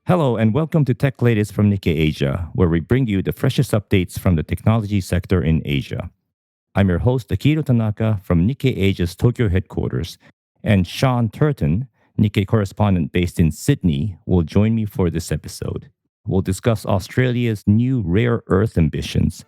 Hello, and welcome to Tech Latest from Nikkei Asia, where we bring you the freshest updates from the technology sector in Asia. I'm your host, Akito Tanaka from Nikkei Asia's Tokyo headquarters, and Shaun Turton, Nikkei correspondent based in Sydney, will join me for this episode. We'll discuss Australia's new rare earth ambitions.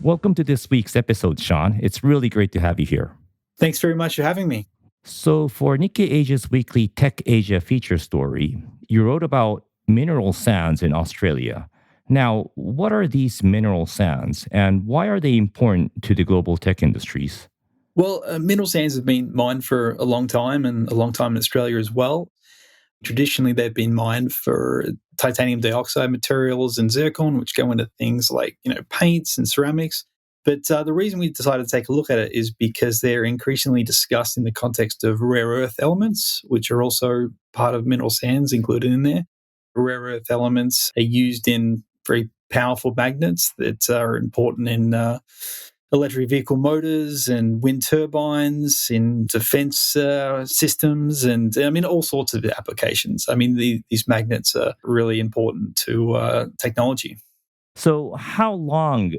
Welcome to this week's episode, Shaun. It's really great to have you here. Thanks very much for having me. So, for Nikkei Asia's weekly Tech Asia feature story, you wrote about mineral sands in Australia. Now, what are these mineral sands and why are they important to the global tech industries? Well, mineral sands have been mined for a long time and a long time in Australia as well. Traditionally, they've been mined for titanium dioxide materials and zircon, which go into things like paints and ceramics. But the reason we decided to take a look at it is because they're increasingly discussed in the context of rare earth elements, which are also part of mineral sands included in there. Rare earth elements are used in very powerful magnets that are important in electric vehicle motors and wind turbines, in defense systems, and all sorts of applications. These magnets are really important to technology. So, how long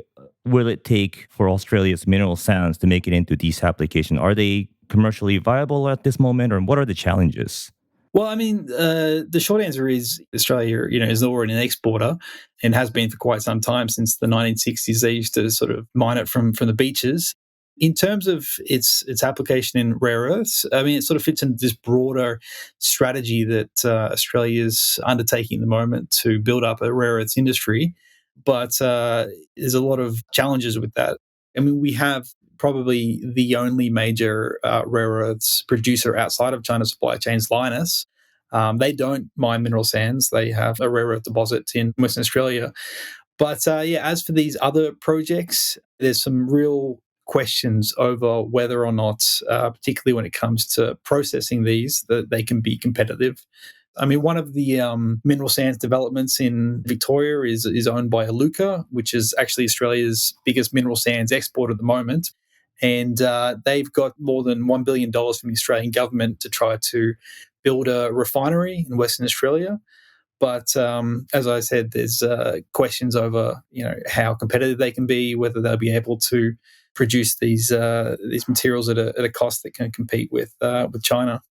will it take for Australia's mineral sands to make it into these applications? Are they commercially viable at this moment, or what are the challenges? Well, the short answer is Australia, is already an exporter and has been for quite some time. Since the 1960s, they used to sort of mine it from the beaches. In terms of its application in rare earths, it sort of fits into this broader strategy that Australia is undertaking at the moment to build up a rare earths industry. But there's a lot of challenges with that. We have probably the only major rare earths producer outside of China's supply chains, Lynas. They don't mine mineral sands. They have a rare earth deposit in Western Australia. But as for these other projects, there's some real questions over whether or not, particularly when it comes to processing these, that they can be competitive. One of the mineral sands developments in Victoria is owned by Iluka, which is actually Australia's biggest mineral sands export at the moment. And they've got more than $1 billion from the Australian government to try to build a refinery in Western Australia. But as I said, there's questions over how competitive they can be, whether they'll be able to produce these materials at a cost that can compete with China.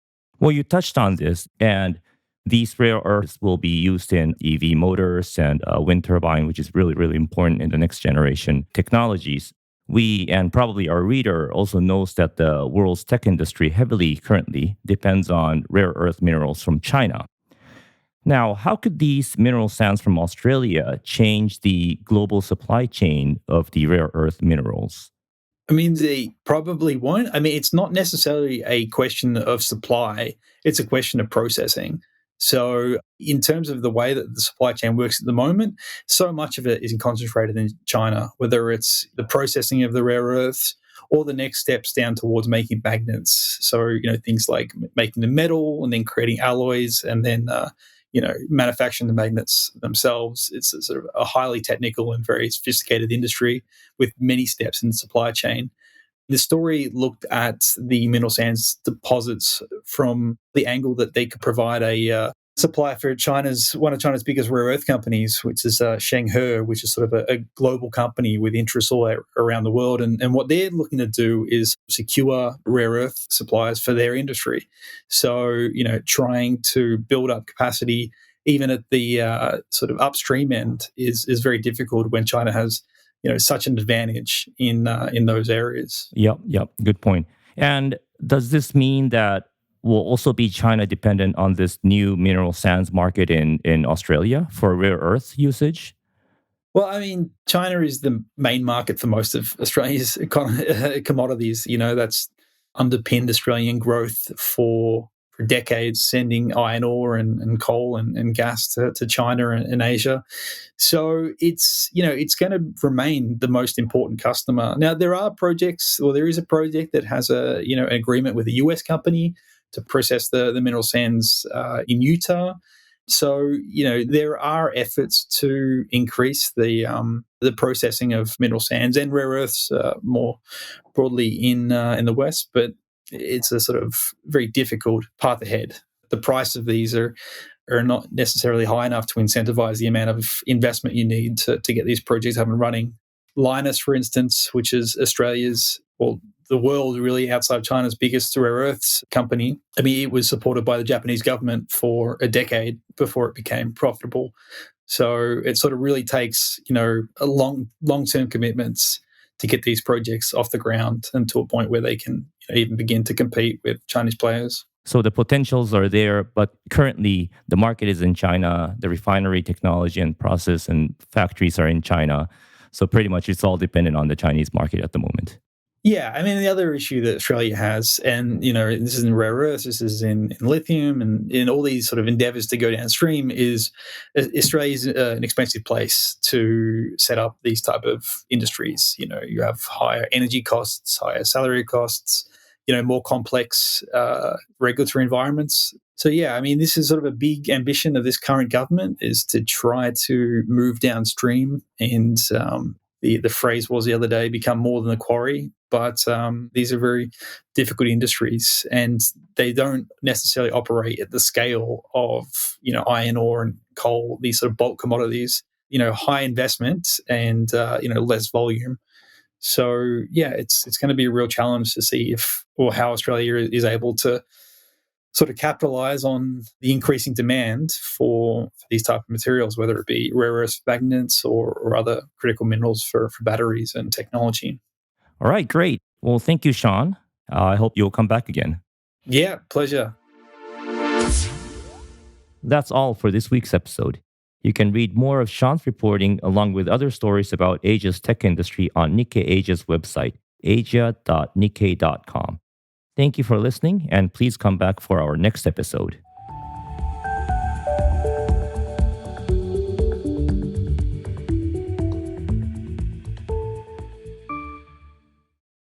Well, you touched on this, and these rare earths will be used in EV motors and wind turbine, which is really, really important in the next generation technologies. We, and probably our reader, also knows that the world's tech industry heavily currently depends on rare earth minerals from China. Now, how could these mineral sands from Australia change the global supply chain of the rare earth minerals? They probably won't. It's not necessarily a question of supply, it's a question of processing. So, in terms of the way that the supply chain works at the moment, so much of it is concentrated in China, whether it's the processing of the rare earths or the next steps down towards making magnets. So, things like making the metal and then creating alloys and then, manufacturing the magnets themselves. It's a sort of a highly technical and very sophisticated industry with many steps in the supply chain. The story looked at the mineral sands deposits from the angle that they could provide a supply for one of China's biggest rare earth companies, which is Shenghe, which is sort of a global company with interests all around the world. And what they're looking to do is secure rare earth supplies for their industry. So, trying to build up capacity even at the sort of upstream end is very difficult when China has such an advantage in those areas. Yep. Good point. And does this mean that we'll also be China dependent on this new mineral sands market in Australia for rare earth usage? Well, China is the main market for most of Australia's commodities. That's underpinned Australian growth for decades, sending iron ore and coal and gas to China and Asia. So it's going to remain the most important customer. Now, there is a project that has an agreement with a US company to process the mineral sands in Utah. So, there are efforts to increase the processing of mineral sands and rare earths more broadly in the West, but it's a sort of very difficult path ahead. The price of these are are not necessarily high enough to incentivize the amount of investment you need to get these projects up and running. Lynas, for instance, which is Australia's, well, the world really outside of China's biggest rare earths company. I mean, it was supported by the Japanese government for a decade before it became profitable. So it sort of really takes, a long-term commitments to get these projects off the ground and to a point where they can even begin to compete with Chinese players. So the potentials are there, but currently the market is in China. The refinery technology and process and factories are in China. So pretty much it's all dependent on the Chinese market at the moment. Yeah, I mean, the other issue that Australia has, and, this is in rare earths, this is in lithium, and in all these sort of endeavors to go downstream, is Australia's an expensive place to set up these type of industries. You have higher energy costs, higher salary costs, more complex regulatory environments. So, yeah, I mean, this is sort of a big ambition of this current government, is to try to move downstream and the phrase was the other day, become more than a quarry. But these are very difficult industries, and they don't necessarily operate at the scale of iron ore and coal, these sort of bulk commodities. High investment and less volume. So yeah, it's going to be a real challenge to see if or how Australia is able to sort of capitalize on the increasing demand for these type of materials, whether it be rare earth magnets or other critical minerals for batteries and technology. All right, great. Well, thank you, Shaun. I hope you'll come back again. Yeah, pleasure. That's all for this week's episode. You can read more of Shaun's reporting along with other stories about Asia's tech industry on Nikkei Asia's website, asia.nikkei.com. Thank you for listening, and please come back for our next episode.